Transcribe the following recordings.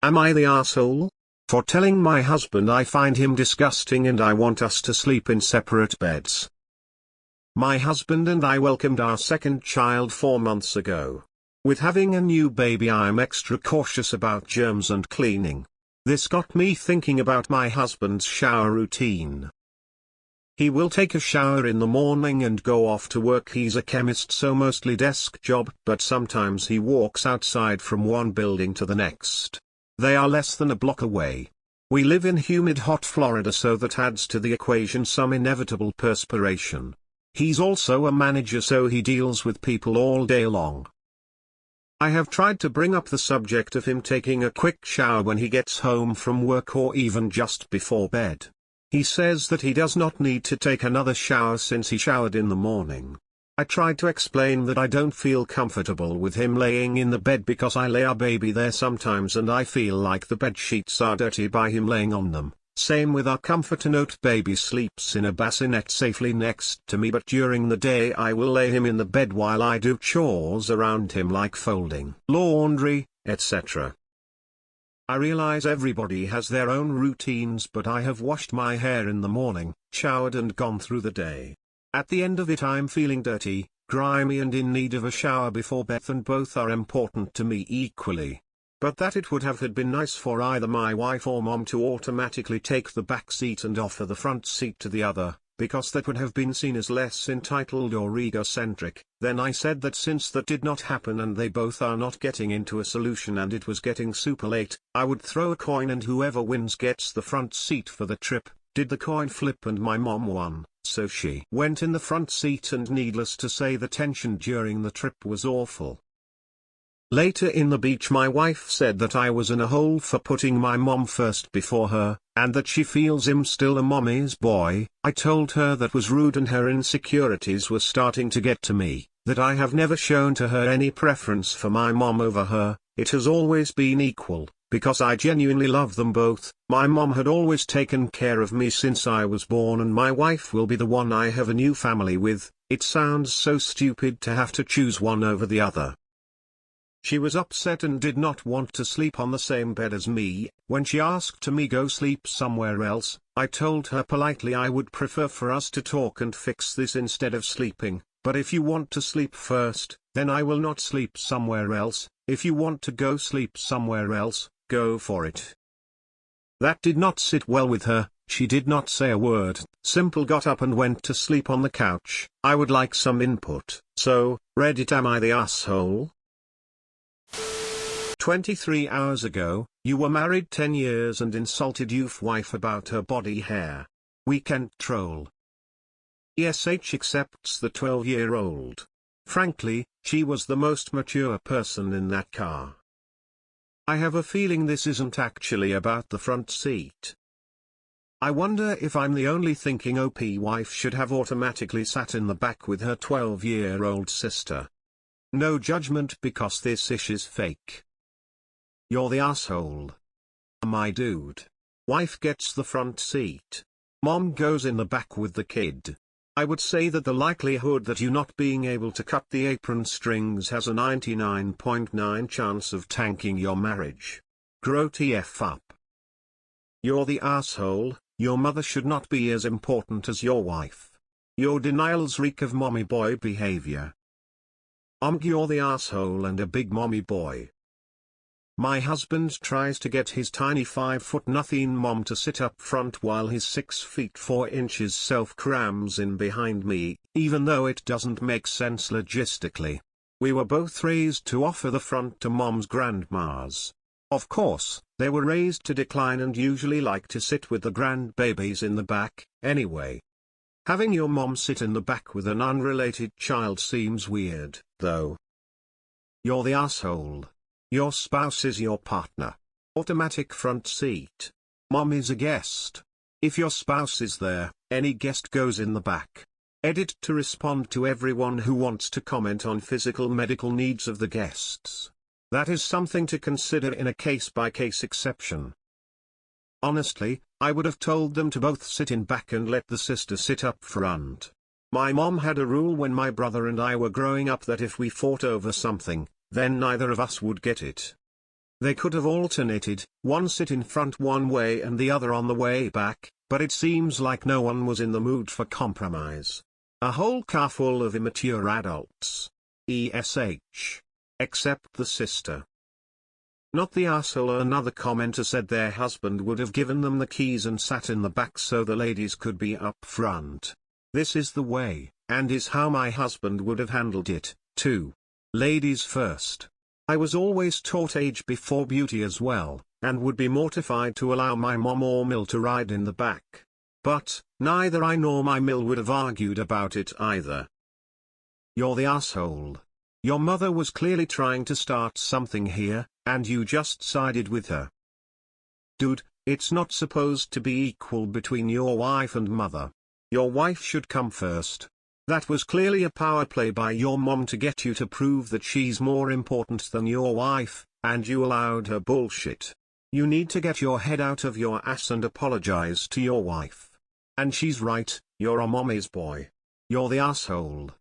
Am I the asshole? For telling my husband I find him disgusting and I want us to sleep in separate beds. My husband and I welcomed our second child 4 months ago. With having a new baby I'm extra cautious about germs and cleaning. This got me thinking about my husband's shower routine. He will take a shower in the morning and go off to work. He's a chemist, so mostly desk job, but sometimes he walks outside from one building to the next. They are less than a block away. We live in humid hot Florida, so that adds to the equation some inevitable perspiration. He's also a manager, so he deals with people all day long. I have tried to bring up the subject of him taking a quick shower when he gets home from work or even just before bed. He says that he does not need to take another shower since he showered in the morning. I tried to explain that I don't feel comfortable with him laying in the bed because I lay our baby there sometimes and I feel like the bed sheets are dirty by him laying on them. Same with our comforter note. Baby sleeps in a bassinet safely next to me, but during the day I will lay him in the bed while I do chores around him like folding laundry, etc. I realize everybody has their own routines, but I have washed my hair in the morning, showered and gone through the day. At the end of it I'm feeling dirty, grimy and in need of a shower before bed, and both are important to me equally. But that it would have had been nice for either my wife or mom to automatically take the back seat and offer the front seat to the other, because that would have been seen as less entitled or egocentric. Then I said that since that did not happen and they both are not getting into a solution and it was getting super late, I would throw a coin and whoever wins gets the front seat for the trip. Did the coin flip and my mom won, so she went in the front seat, and needless to say the tension during the trip was awful. Later in the beach my wife said that I was in a hole for putting my mom first before her, and that she feels I'm still a mommy's boy. I told her that was rude and her insecurities were starting to get to me, that I have never shown to her any preference for my mom over her. It has always been equal, because I genuinely love them both. My mom had always taken care of me since I was born, and my wife will be the one I have a new family with. It sounds so stupid to have to choose one over the other. She was upset and did not want to sleep on the same bed as me. When she asked to me go sleep somewhere else, I told her politely I would prefer for us to talk and fix this instead of sleeping, but if you want to sleep first, then I will not sleep somewhere else. If you want to go sleep somewhere else, go for it. That did not sit well with her. She did not say a word, simple got up and went to sleep on the couch. I would like some input. So, Reddit, am I the asshole? 23 hours ago, you were married 10 years and insulted your wife about her body hair. Weekend troll. ESH accepts the 12-year-old. Frankly, she was the most mature person in that car. I have a feeling this isn't actually about the front seat. I wonder if I'm the only thinking OP wife should have automatically sat in the back with her 12-year-old sister. No judgment, because this ish is fake. You're the asshole. My dude. Wife gets the front seat. Mom goes in the back with the kid. I would say that the likelihood that you not being able to cut the apron strings has a 99.9% chance of tanking your marriage. Grow TF up. You're the asshole. Your mother should not be as important as your wife. Your denials reek of mommy boy behavior. You're the asshole and a big mommy boy. My husband tries to get his tiny 5'0" mom to sit up front while his 6'4" self crams in behind me, even though it doesn't make sense logistically. We were both raised to offer the front to mom's grandmas. Of course, they were raised to decline and usually like to sit with the grandbabies in the back, anyway. Having your mom sit in the back with an unrelated child seems weird, though. You're the asshole. Your spouse is your partner. Automatic front seat. Mom is a guest. If your spouse is there, any guest goes in the back. Edit to respond to everyone who wants to comment on physical medical needs of the guests. That is something to consider in a case-by-case exception. Honestly, I would have told them to both sit in back and let the sister sit up front. My mom had a rule when my brother and I were growing up that if we fought over something, then neither of us would get it. They could have alternated, one sit in front one way and the other on the way back, but it seems like no one was in the mood for compromise. A whole car full of immature adults. ESH. Except the sister. Not the arsehole. Another commenter said their husband would have given them the keys and sat in the back so the ladies could be up front. This is the way, and is how my husband would have handled it, too. Ladies first. I was always taught age before beauty as well, and would be mortified to allow my mom or Mill to ride in the back. But, neither I nor my Mill would have argued about it either. You're the asshole. Your mother was clearly trying to start something here, and you just sided with her. Dude, it's not supposed to be equal between your wife and mother. Your wife should come first. That was clearly a power play by your mom to get you to prove that she's more important than your wife, and you allowed her bullshit. You need to get your head out of your ass and apologize to your wife. And she's right, you're a mommy's boy. You're the asshole.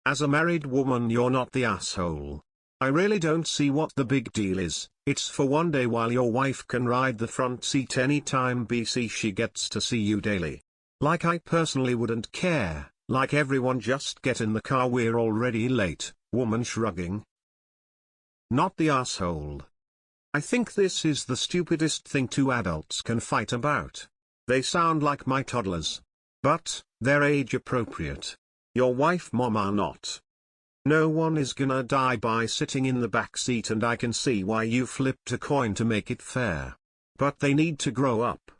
As a married woman, you're not the asshole. I really don't see what the big deal is. It's for one day while your wife can ride the front seat anytime BC she gets to see you daily. Like I personally wouldn't care, like everyone just get in the car, we're already late, woman shrugging. Not the asshole. I think this is the stupidest thing two adults can fight about. They sound like my toddlers. But, they're age appropriate. Your wife mom are not. No one is gonna die by sitting in the back seat, and I can see why you flipped a coin to make it fair. But they need to grow up.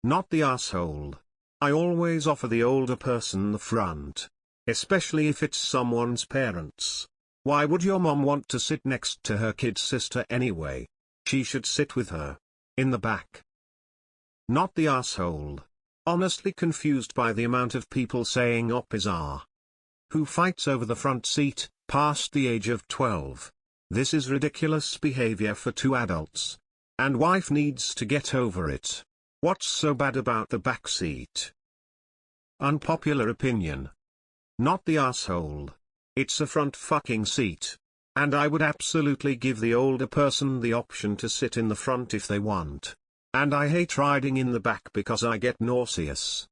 Not the asshole. I always offer the older person the front. Especially if it's someone's parents. Why would your mom want to sit next to her kid sister anyway? She should sit with her. In the back. Not the asshole. Honestly confused by the amount of people saying op is R. Who fights over the front seat, past the age of 12. This is ridiculous behavior for two adults. And wife needs to get over it. What's so bad about the back seat? Unpopular opinion. Not the asshole. It's a front fucking seat. And I would absolutely give the older person the option to sit in the front if they want. And I hate riding in the back because I get nauseous.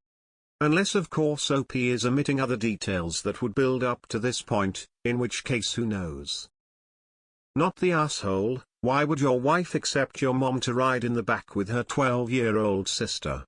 Unless of course OP is omitting other details that would build up to this point, in which case who knows. Not the asshole. Why would your wife accept your mom to ride in the back with her 12-year-old sister?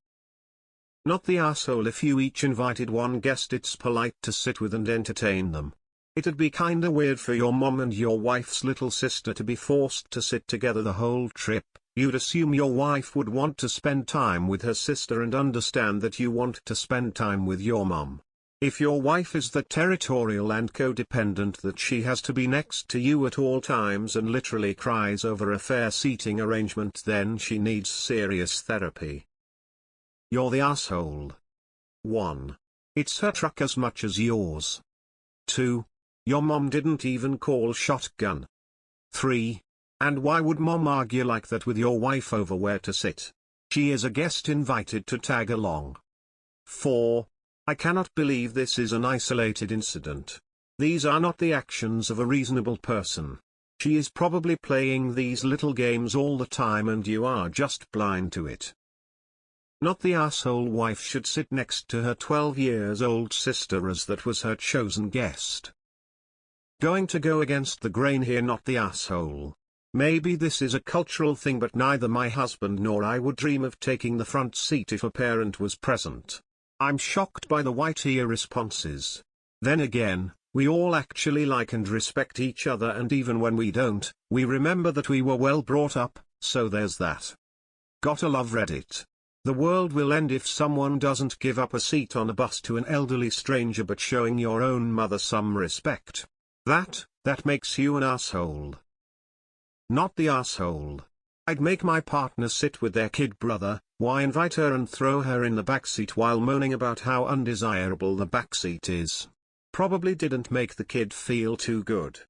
Not the asshole. If you each invited one guest, it's polite to sit with and entertain them. It'd be kinda weird for your mom and your wife's little sister to be forced to sit together the whole trip. You'd assume your wife would want to spend time with her sister and understand that you want to spend time with your mom. If your wife is that territorial and codependent that she has to be next to you at all times and literally cries over a fair seating arrangement, then she needs serious therapy. You're the asshole. 1. It's her truck as much as yours. 2. Your mom didn't even call shotgun. 3. And why would mom argue like that with your wife over where to sit? She is a guest invited to tag along. 4. I cannot believe this is an isolated incident. These are not the actions of a reasonable person. She is probably playing these little games all the time and you are just blind to it. Not the asshole. Wife should sit next to her 12-year-old sister as that was her chosen guest. Going to go against the grain here. Not the asshole. Maybe this is a cultural thing, but neither my husband nor I would dream of taking the front seat if a parent was present. I'm shocked by the white ear responses. Then again, we all actually like and respect each other, and even when we don't, we remember that we were well brought up, so there's that. Gotta love Reddit. The world will end if someone doesn't give up a seat on a bus to an elderly stranger, but showing your own mother some respect. That makes you an asshole. Not the asshole. I'd make my partner sit with their kid brother. Why invite her and throw her in the backseat while moaning about how undesirable the backseat is? Probably didn't make the kid feel too good.